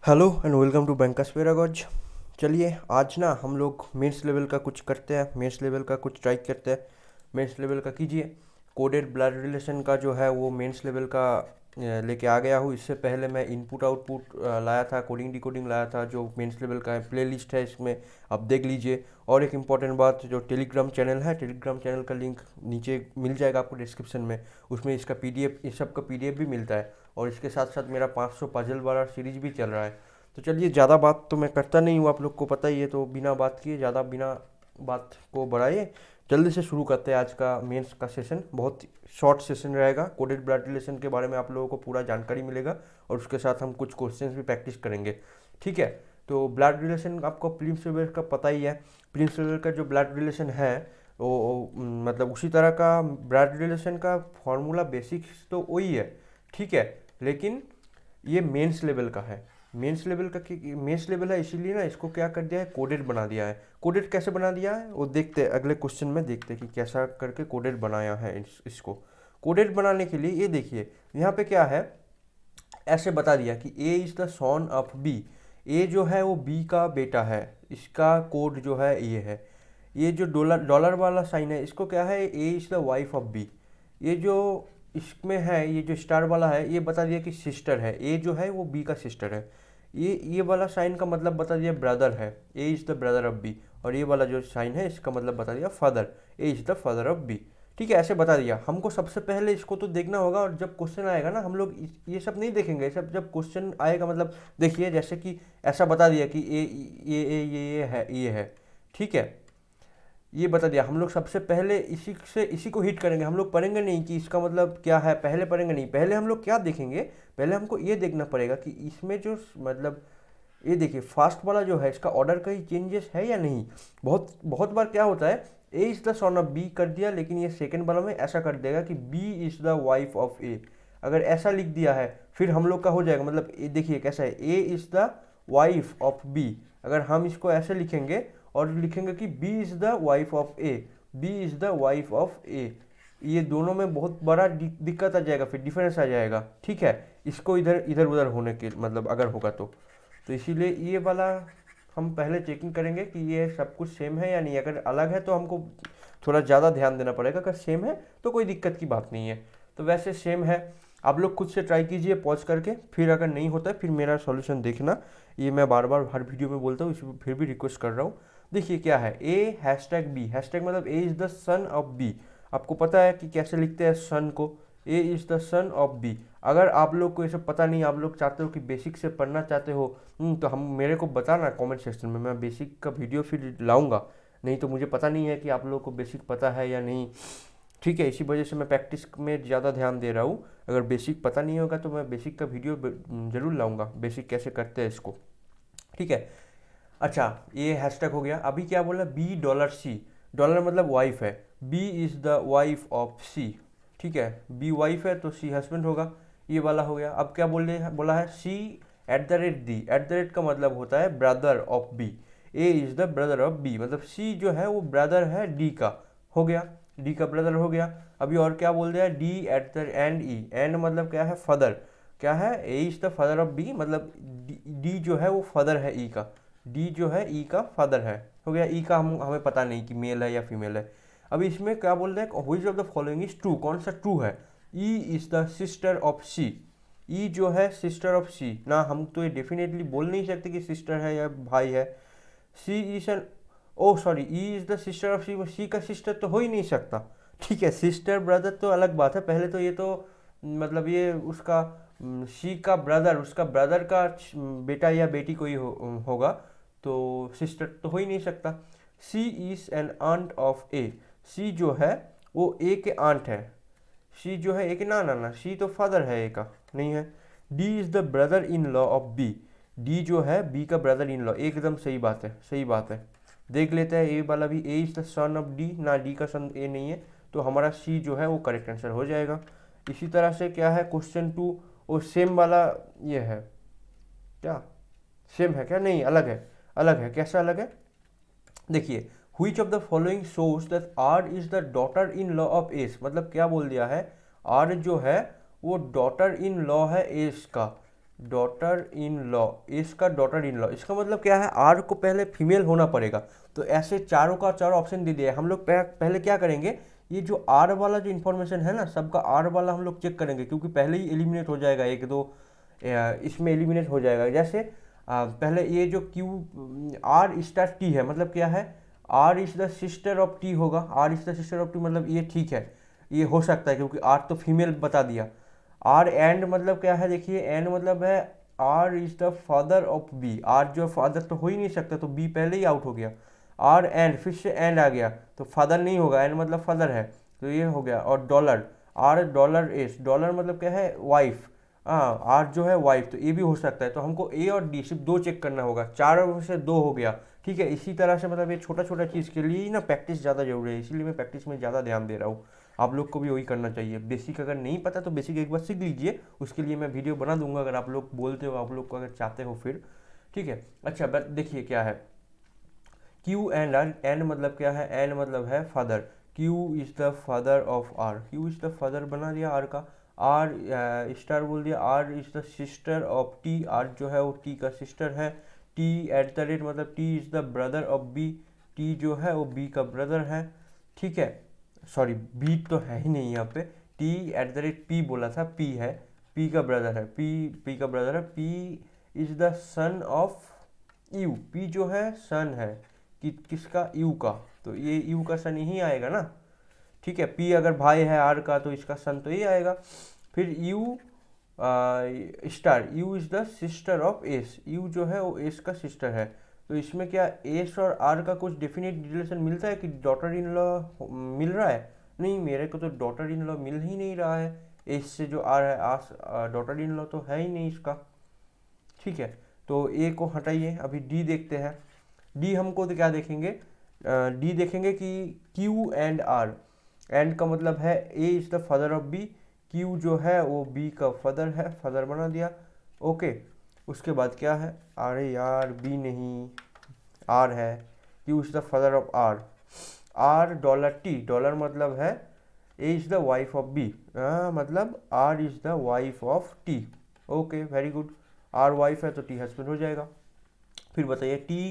Hello and welcome to bankers paragons. चलिए आज ना हम लोग मेंस लेवल का कुछ करते हैं, मेंस लेवल का कुछ ट्राई करते हैं। मेंस लेवल का कीजिए। कोडेड ब्लड रिलेशन का जो है वो मेंस लेवल का लेके आ गया हूँ। इससे पहले मैं इनपुट आउटपुट लाया था, कोडिंग डिकोडिंग लाया था जो मेंस लेवल का है। प्ले लिस्ट है इसमें, आप देख लीजिए। और एक इम्पॉर्टेंट बात, जो टेलीग्राम चैनल है, टेलीग्राम चैनल का लिंक नीचे मिल जाएगा आपको डिस्क्रिप्शन में। उसमें इसका पीडीएफ, इस सब का पीडीएफ भी मिलता है। और इसके साथ साथ मेरा 500 पजल वाला सीरीज भी चल रहा है। तो चलिए, ज़्यादा बात तो मैं करता नहीं हूँ, आप लोग को पता ही है। तो बिना बात किए, ज़्यादा बिना बात को बढ़ाइए, जल्दी से शुरू करते हैं आज का मेंस का सेशन। बहुत शॉर्ट सेशन रहेगा। कोडेड ब्लड रिलेशन के बारे में आप लोगों को पूरा जानकारी मिलेगा और उसके साथ हम कुछ क्वेश्चंस भी प्रैक्टिस करेंगे, ठीक है। तो ब्लड रिलेशन आपको प्रिंस लेवल का पता ही है। प्रिंस लेवल का जो ब्लड रिलेशन है मतलब उसी तरह का ब्लड रिलेशन का फॉर्मूला बेसिक्स तो वही है, ठीक है। लेकिन ये मेंस लेवल का है। मेंस लेवल का मेंस लेवल है, इसीलिए ना इसको क्या कर दिया है, कोडेड बना दिया है। कोडेड कैसे बना दिया है वो देखते हैं, अगले क्वेश्चन में देखते हैं कि कैसा करके कोडेड बनाया है इसको। कोडेड बनाने के लिए ये देखिए, यहाँ पे क्या है, ऐसे बता दिया कि A is the son of B. A जो है वो बी का बेटा है, इसका कोड जो है ये है। ये जो डॉलर डॉलर वाला साइन है, इसको क्या है, A is the wife of B. ये जो इसमें है, ये जो स्टार वाला है, ये बता दिया कि सिस्टर है। ए जो है वो बी का सिस्टर है। ये वाला साइन का मतलब बता दिया ब्रदर है, A is the brother of B. और ये वाला जो साइन है इसका मतलब बता दिया father, A is the father of B. ठीक है, ऐसे बता दिया। हमको सबसे पहले इसको तो देखना होगा, और जब क्वेश्चन आएगा ना हम लोग ये सब नहीं देखेंगे। सब जब क्वेश्चन आएगा, मतलब देखिए जैसे कि ऐसा बता दिया कि ये है, ठीक है। ये बता दिया, हम लोग सबसे पहले इसी को हिट करेंगे। हम लोग पढ़ेंगे नहीं कि इसका मतलब क्या है, पहले पढ़ेंगे नहीं। पहले हम लोग क्या देखेंगे, पहले हमको ये देखना पड़ेगा कि इसमें जो मतलब ये देखिए फास्ट वाला जो है, इसका ऑर्डर कहीं चेंजेस है या नहीं। बहुत बहुत बार क्या होता है, A is the son of B कर दिया, लेकिन ये सेकंड वाला में ऐसा कर देगा कि B is the wife of A. अगर ऐसा लिख दिया है फिर हम लोग का हो जाएगा, मतलब ये देखिए कैसा है, A is the wife of B. अगर हम इसको ऐसे लिखेंगे और लिखेंगे कि B is the wife of A, B is the wife of A, ये दोनों में बहुत बड़ा दिक्कत आ जाएगा, फिर डिफरेंस आ जाएगा, ठीक है। इसको इधर इधर उधर होने के मतलब अगर होगा तो इसीलिए ये वाला हम पहले चेकिंग करेंगे कि ये सब कुछ सेम है या नहीं। अगर अलग है तो हमको थोड़ा ज़्यादा ध्यान देना पड़ेगा। अगर सेम है तो कोई दिक्कत की बात नहीं है। तो वैसे सेम है, आप लोग खुद से ट्राई कीजिए पॉज करके। फिर अगर नहीं होता है फिर मेरा सॉल्यूशन देखना। ये मैं बार बार हर वीडियो में बोलता हूँ, इसी फिर भी रिक्वेस्ट कर रहा हूँ। देखिए क्या है, ए हैशटैग बी, हैशटैग मतलब A is the son of B. आपको पता है कि कैसे लिखते हैं सन को, A is the son of B. अगर आप लोग को ये सब पता नहीं, आप लोग चाहते हो कि बेसिक से पढ़ना चाहते हो, तो हम मेरे को बताना कमेंट सेक्शन में, मैं बेसिक का वीडियो फिर लाऊंगा। नहीं तो मुझे पता नहीं है कि आप लोग को बेसिक पता है या नहीं, ठीक है। इसी वजह से मैं प्रैक्टिस में ज़्यादा ध्यान दे रहा हूँ। अगर बेसिक पता नहीं होगा तो मैं बेसिक का वीडियो ज़रूर लाऊंगा, बेसिक कैसे करते हैं इसको, ठीक है। अच्छा, ये हैशटैग हो गया। अभी क्या बोला, बी डॉलर सी। डॉलर मतलब वाइफ है, B is the wife of C, ठीक है। बी वाइफ है तो सी हस्बैंड होगा, ये वाला हो गया। अब क्या बोला है, C at the rate D. At the rate का मतलब होता है brother of B. A is the brother of B, मतलब सी जो है वो ब्रदर है डी का, हो गया। डी का ब्रदर हो गया। अभी और क्या बोल दिया, D at the end E. And मतलब क्या है, फादर। क्या है, A is the father of B, मतलब डी जो है वो फादर है ई का। डी जो है ई का फादर है, हो गया। ई का हमें पता नहीं कि मेल है या फीमेल है। अब इसमें क्या बोल रहे हैं, which of the following is true, कौन सा ट्रू है। E is the sister of C. E जो है सिस्टर ऑफ सी ना, हम तो ये डेफिनेटली बोल नहीं सकते कि सिस्टर है या भाई है। C is N, oh sorry, E is the sister of C, C का सिस्टर तो हो ही नहीं सकता, ठीक है। सिस्टर ब्रदर तो अलग बात है। पहले तो ये तो मतलब ये उसका सी का ब्रदर, उसका ब्रदर का बेटा या बेटी कोई होगा, तो सिस्टर तो हो ही नहीं सकता। सी इज़ एन आंट ऑफ ए। सी जो है वो ए के आंट है। सी जो है ए के, ना ना ना, सी तो फादर है ए का, नहीं है। D is the brother in law of B. D जो है बी का ब्रदर इन लॉ, एकदम सही बात है, सही बात है। देख लेते हैं ए वाला भी, ए is the son of D, ना डी का सन ए नहीं है, तो हमारा सी जो है वो करेक्ट आंसर हो जाएगा। इसी तरह से क्या है, क्वेश्चन टू, वो सेम वाला ये है क्या, सेम है क्या, नहीं अलग है। अलग है, कैसा अलग है, देखिए। Which of the following shows that R is the daughter in law of S, मतलब क्या बोल दिया है, आर जो है वो डॉटर इन लॉ है एस का। डॉटर इन लॉ, इसका डॉटर इन लॉ, इसका मतलब क्या है, आर को पहले फीमेल होना पड़ेगा। तो ऐसे चारों का चारों ऑप्शन दे दिया। हम लोग पहले क्या करेंगे, ये जो आर वाला जो इन्फॉर्मेशन है ना, सबका आर वाला हम लोग चेक करेंगे, क्योंकि पहले ही एलिमिनेट हो जाएगा, एक दो इसमें एलिमिनेट हो जाएगा। जैसे पहले ये जो क्यू आर स्टार टी है, मतलब क्या है, R is the sister of T होगा। R is the sister of T मतलब ये ठीक है, ये हो सकता है, क्योंकि आर तो फीमेल बता दिया। आर एंड मतलब क्या है, देखिए एंड मतलब है R is the father of B. R जो फादर तो हो ही नहीं सकता, तो बी पहले ही आउट हो गया। आर एंड, फिर से एंड आ गया, तो फादर नहीं होगा, एंड मतलब फादर है, तो ये हो गया। और dollar, R dollar S, dollar मतलब क्या है, वाइफ। हाँ, आर जो है वाइफ, तो ये भी हो सकता है। तो हमको ए और डी सिर्फ दो चेक करना होगा, चारों में से दो हो गया, ठीक है। इसी तरह से मतलब ये छोटा छोटा चीज़ के लिए ही ना प्रैक्टिस ज़्यादा जरूरी है, इसीलिए मैं प्रैक्टिस में ज़्यादा ध्यान दे रहा हूँ। आप लोग को भी वही करना चाहिए। बेसिक अगर नहीं पता तो बेसिक एक बार सीख लीजिए, उसके लिए मैं वीडियो बना दूंगा, अगर आप लोग बोलते हो, आप लोग को अगर चाहते हो फिर, ठीक है। अच्छा बट देखिए क्या है, क्यू एंड आर, एंड मतलब क्या है, एंड मतलब है father. Q is the father of R, Q is the father बना दिया आर का। आर स्टार बोल दिया, R is the sister of T, R जो है वो टी का सिस्टर है। टी एट द रेट मतलब T is the brother of B, T जो है वो बी का ब्रदर है, ठीक है। सॉरी, बी तो है ही नहीं यहाँ पे, T at the rate P बोला था, पी है, पी का ब्रदर है, पी का ब्रदर है। P is the son of you, P जो है सन है किसका, यू का, तो ये यू का सन ही आएगा ना, ठीक है। पी अगर भाई है आर का, तो इसका सन तो ये आएगा। फिर you star, you is the sister of S, you जो है वो एस का सिस्टर है। तो इसमें क्या एस और आर का कुछ डेफिनेट रिलेशन मिलता है कि डॉटर इन लॉ मिल रहा है? नहीं, मेरे को तो डॉटर इन लॉ मिल ही नहीं रहा है। एस से जो आर है, आस डॉटर इन लॉ तो है ही नहीं इसका, ठीक है। तो ए को हटाइए, अभी डी देखते हैं। डी हमको तो क्या देखेंगे, डी देखेंगे कि क्यू एंड आर, एंड का मतलब है A is the father of B, Q जो है वो बी का फादर है, फादर बना दिया, ओके। उसके बाद क्या है, अरे यार बी नहीं, आर है, Q is the father of R, R dollar T, dollar मतलब है A is the wife of B, मतलब R is the wife of T, okay very good. R wife है तो टी हस्बैंड हो जाएगा। फिर बताइए T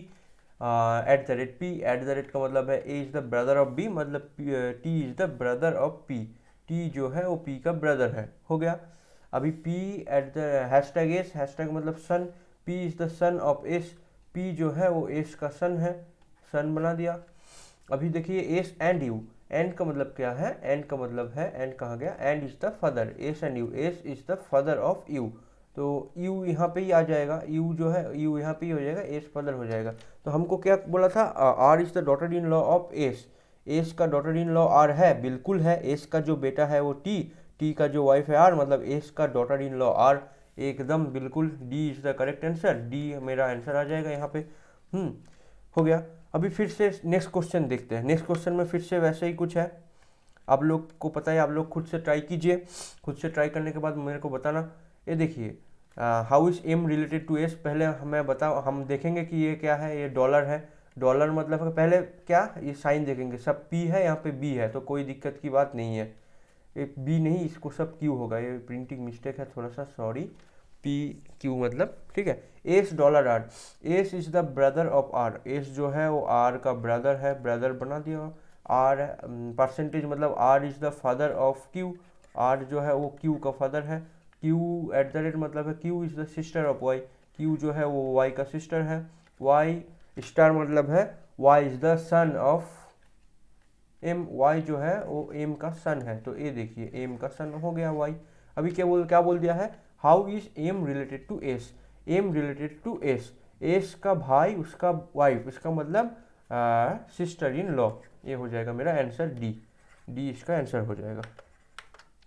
at the rate P, at the rate का मतलब है A is the brother of B, मतलब T is the brother of P, T जो है वो पी का ब्रदर है, हो गया। अभी P at the hashtag S, hashtag मतलब son, P is the son of S, P जो है वो एस का सन है, सन बना दिया। अभी देखिए एस एंड यू, एंड का मतलब क्या है, एंड का मतलब है, एंड कहाँ गया, and is the father, S and you, S is the father of you, तो यू यहाँ पे ही आ जाएगा, यू जो है यू यहाँ पे ही हो जाएगा, एस फादर हो जाएगा। तो हमको क्या बोला था, R is the daughter in law of S, S का डॉटर इन लॉ आर है, बिल्कुल है। एस का जो बेटा है वो टी, टी का जो वाइफ है आर, मतलब एस का डॉटर इन लॉ आर, एकदम बिल्कुल। D is the correct answer, D मेरा आंसर आ जाएगा यहाँ पे। हो गया। अभी फिर से नेक्स्ट क्वेश्चन देखते हैं। नेक्स्ट क्वेश्चन में फिर से वैसे ही कुछ है, आप लोग को पता है, आप लोग खुद से ट्राई कीजिए, खुद से ट्राई करने के बाद मेरे को बताना। ये देखिए, how is M related to S, पहले हमें बताओ, हम देखेंगे कि ये क्या है, ये डॉलर है। डॉलर मतलब पहले क्या, ये साइन देखेंगे, सब पी है, यहाँ पे बी है, तो कोई दिक्कत की बात नहीं है। ये बी नहीं, इसको सब क्यू होगा, ये प्रिंटिंग मिस्टेक है थोड़ा सा, सॉरी। पी क्यू मतलब, ठीक है। S dollar R, S is the brother of R, S जो है वो आर का ब्रदर है, ब्रदर बना दिया। आर परसेंटेज मतलब R is the father of Q, R जो है वो क्यू का फादर है। क्यू एट द रेट मतलब है Q is the sister of Y, Q जो है वो वाई का सिस्टर है। वाई स्टार मतलब है Y is the son of M, Y जो है वो एम का सन है, तो ये देखिए एम का सन हो गया वाई। अभी क्या बोल दिया है, how is M related to S, M related to S, S का भाई उसका वाइफ, इसका मतलब सिस्टर इन लॉ, ये हो जाएगा मेरा आंसर डी, डी इसका आंसर हो जाएगा,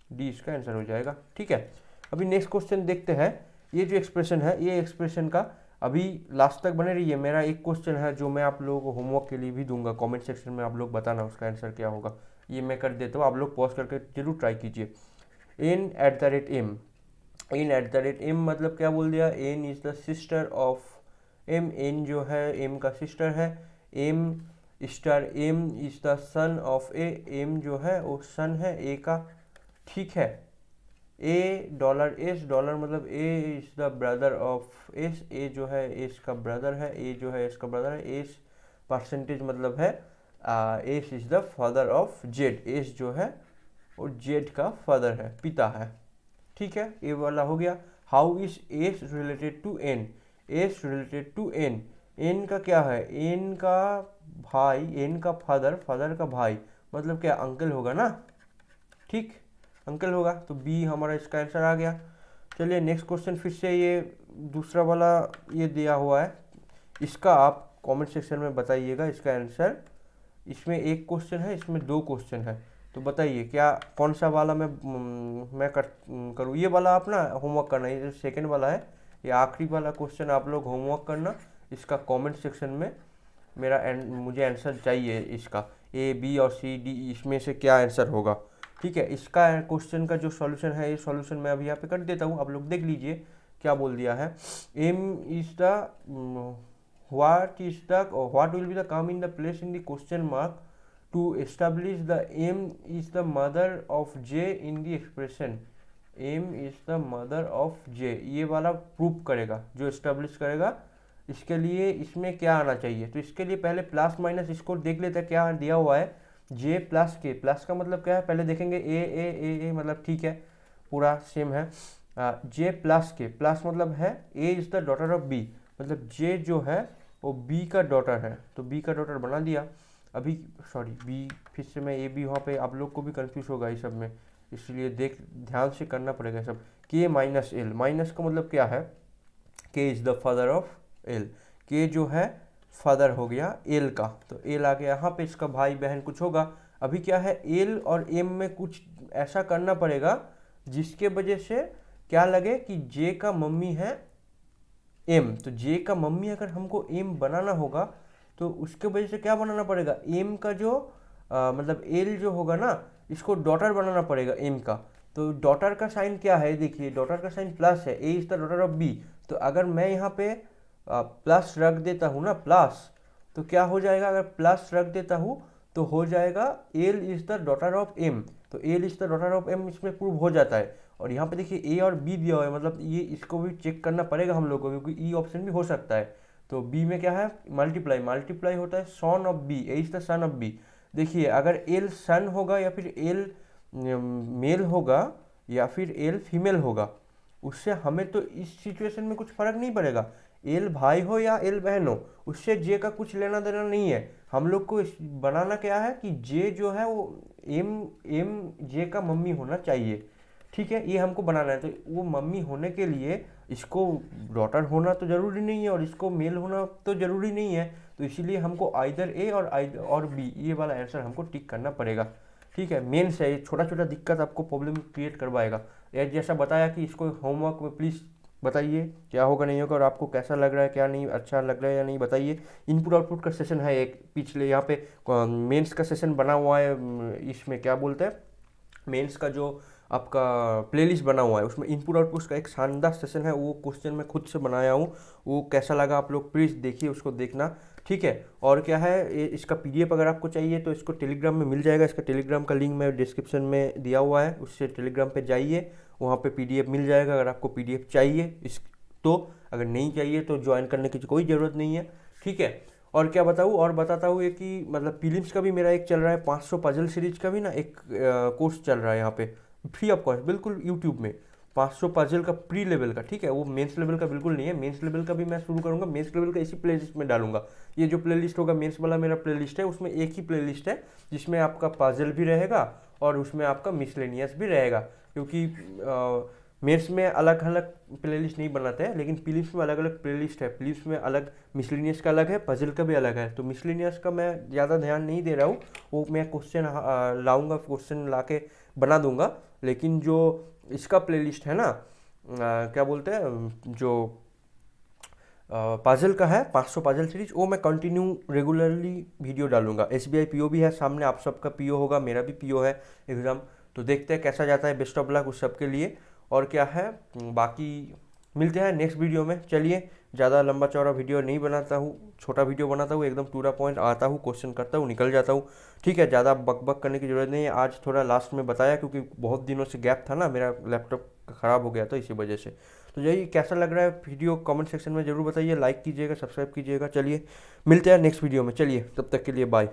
डी इसका आंसर हो जाएगा, ठीक है। अभी नेक्स्ट क्वेश्चन देखते हैं। ये जो एक्सप्रेशन है, ये एक्सप्रेशन का अभी लास्ट तक बने रहिए। मेरा एक क्वेश्चन है जो मैं आप लोगों को होमवर्क के लिए भी दूंगा, कमेंट सेक्शन में आप लोग बताना उसका आंसर क्या होगा। ये मैं कर देता हूँ, आप लोग पॉज करके जरूर ट्राई कीजिए। N at the rate M, N at the rate M मतलब क्या बोल दिया, N is the sister of M, N जो है एम का सिस्टर है। M star M is the son of A, M जो है वो सन है ए का, ठीक है। ए डॉलर एस, डॉलर मतलब A is the brother of S, A जो है एस का ब्रदर है, ए जो है एस का ब्रदर है, एस परसेंटेज मतलब है S is the father of Z, S जो है वो जेड का फादर है, पिता है। ठीक है, ये वाला हो गया। How is S related to N, S related to N, N का क्या है, एन का भाई, एन का फादर, फादर का भाई मतलब क्या, अंकल होगा ना, ठीक, अंकल होगा। तो बी हमारा इसका आंसर आ गया। चलिए नेक्स्ट क्वेश्चन, फिर से ये दूसरा वाला ये दिया हुआ है, इसका आप कमेंट सेक्शन में बताइएगा इसका आंसर। इसमें एक क्वेश्चन है, इसमें दो क्वेश्चन है, तो बताइए क्या कौन सा वाला मैं करूँ। ये वाला आप ना होमवर्क करना, ये जो सेकंड वाला है, ये आखिरी वाला क्वेश्चन आप लोग होमवर्क करना, इसका कमेंट सेक्शन में मुझे आंसर चाहिए इसका, ए बी और सी डी इसमें से क्या आंसर होगा। ठीक है, इसका क्वेश्चन का जो सॉल्यूशन है, ये सॉल्यूशन मैं अभी यहाँ पे कर देता हूँ, आप लोग देख लीजिए क्या बोल दिया है। M is the what will be the come in the place in the question mark to establish the m is the mother of j in the expression, m is the mother of j, ये वाला proof करेगा, जो establish करेगा। इसके लिए इसमें क्या आना चाहिए, तो इसके लिए पहले प्लस माइनस इसको देख लेते हैं क्या दिया हुआ है। j प्लस के, प्लस का मतलब क्या है पहले देखेंगे, ए मतलब ठीक है पूरा सेम है। j प्लस के, प्लस मतलब है a is the daughter of b, मतलब j जो है वो बी का डॉटर है, तो बी का डॉटर बना दिया। अभी सॉरी बी, फिर से मैं ए बी, वहाँ पे आप लोग को भी कंफ्यूज होगा इस सब में, इसलिए ध्यान से करना पड़ेगा सब। के माइनस एल, माइनस का मतलब क्या है, के is the father of L, के जो है फादर हो गया एल का, तो एल आ गया यहाँ पे, इसका भाई बहन कुछ होगा। अभी क्या है, एल और एम में कुछ ऐसा करना पड़ेगा जिसके वजह से क्या लगे कि जे का मम्मी है एम, तो जे का मम्मी अगर हमको एम बनाना होगा तो उसके वजह से क्या बनाना पड़ेगा, एम का जो मतलब एल जो होगा ना, इसको डॉटर बनाना पड़ेगा एम का। तो डॉटर का साइन क्या है, देखिए डॉटर का साइन प्लस है, A is the daughter of B, तो अगर मैं यहाँ पे प्लस रख देता हूँ ना, प्लस, तो क्या हो जाएगा, अगर प्लस रख देता हूँ तो हो जाएगा L is the daughter of M, तो L is the daughter of M इसमें प्रूव हो जाता है। और यहाँ पे देखिए ए और बी दिया हुआ है, मतलब ये इसको भी चेक करना पड़ेगा हम लोग को, क्योंकि ई ऑप्शन भी हो सकता है। तो बी में क्या है, मल्टीप्लाई, मल्टीप्लाई होता है son of B, A is the son of B. देखिए अगर एल सन होगा या फिर एल मेल होगा या फिर एल फीमेल होगा, उससे हमें तो इस सिचुएशन में कुछ फर्क नहीं पड़ेगा, एल भाई हो या एल बहन हो, उससे जे का कुछ लेना देना नहीं है। हम लोग को बनाना क्या है कि जे जो है वो एम जे का मम्मी होना चाहिए। ठीक है, ये हमको बनाना है, तो वो मम्मी होने के लिए इसको डॉटर होना तो ज़रूरी नहीं है और इसको मेल होना तो ज़रूरी नहीं है, तो इसीलिए हमको आइदर ए और बी, ये वाला आंसर हमको टिक करना पड़ेगा। ठीक है, मेन से ये छोटा छोटा दिक्कत आपको प्रॉब्लम क्रिएट करवाएगा। जैसा बताया कि इसको होमवर्क में प्लीज़ बताइए क्या होगा नहीं होगा, और आपको कैसा लग रहा है, क्या नहीं अच्छा लग रहा है या नहीं बताइए। इनपुट आउटपुट का सेशन है एक, पिछले यहाँ पे मेंस का सेशन बना हुआ है, इसमें क्या बोलते हैं, मेंस का जो आपका प्लेलिस्ट बना हुआ है उसमें इनपुट आउटपुट का एक शानदार सेशन है, वो क्वेश्चन मैं खुद से बनाया हूँ, वो कैसा लगा आप लोग प्लीज़ देखिए, उसको देखना। ठीक है, और क्या है, इसका पीडीएफ अगर आपको चाहिए तो इसको टेलीग्राम में मिल जाएगा, इसका टेलीग्राम का लिंक मैं डिस्क्रिप्शन में दिया हुआ है, उससे टेलीग्राम पे जाइए, वहाँ पे पीडीएफ मिल जाएगा अगर आपको पीडीएफ चाहिए इस तो। अगर नहीं चाहिए तो ज्वाइन करने की कोई ज़रूरत नहीं है। ठीक है, और क्या बताऊँ, और बताता हूँ कि मतलब प्रीलिम्स का भी मेरा एक चल रहा है, 500 पजल सीरीज का भी ना एक कोर्स चल रहा है यहाँ पे फ्री ऑफ कॉस्ट, बिल्कुल यूट्यूब में, 500 पजल का प्री लेवल का। ठीक है, वो मेंस लेवल का बिल्कुल नहीं है, मेंस लेवल का भी मैं शुरू करूँगा, मेंस लेवल का इसी प्लेलिस्ट में डालूंगा। ये जो प्लेलिस्ट होगा मेंस वाला मेरा प्लेलिस्ट है, उसमें एक ही प्लेलिस्ट है जिसमें आपका पजल भी रहेगा और उसमें आपका मिसलेनियस भी रहेगा, क्योंकि मेंस में अलग अलग प्लेलिस्ट नहीं बनाते हैं, लेकिन प्रीलिम्स में अलग अलग प्लेलिस्ट है, प्रीलिम्स में अलग, मिसलेनियस का अलग है, पजल का भी अलग है। तो मिसलेनियस का मैं ज़्यादा ध्यान नहीं दे रहा हूँ, वो मैं क्वेश्चन लाऊंगा, क्वेश्चन ला के बना दूंगा, लेकिन जो इसका प्लेलिस्ट है ना, क्या बोलते हैं, जो पजल का है 500 पजल सीरीज, वो मैं कंटिन्यू रेगुलरली वीडियो डालूंगा। एसबीआई पीओ भी है सामने, आप सबका पीओ होगा, मेरा भी पीओ है एग्ज़ाम, तो देखते हैं कैसा जाता है, बेस्ट ऑफ लक उस सब के लिए। और क्या है बाकी, मिलते हैं नेक्स्ट वीडियो में। चलिए, ज़्यादा लंबा चौड़ा वीडियो नहीं बनाता हूँ, छोटा वीडियो बनाता हूँ, एकदम टू द पॉइंट आता हूँ, क्वेश्चन करता हूँ, निकल जाता हूँ। ठीक है, ज़्यादा बक बक करने की ज़रूरत नहीं है। आज थोड़ा लास्ट में बताया क्योंकि बहुत दिनों से गैप था ना, मेरा लैपटॉप ख़राब हो गया था इसी वजह से। तो यही कैसा लग रहा है वीडियो कमेंट सेक्शन में ज़रूर बताइए, लाइक कीजिएगा, सब्सक्राइब कीजिएगा। चलिए मिलते हैं नेक्स्ट वीडियो में, चलिए तब तक के लिए बाय।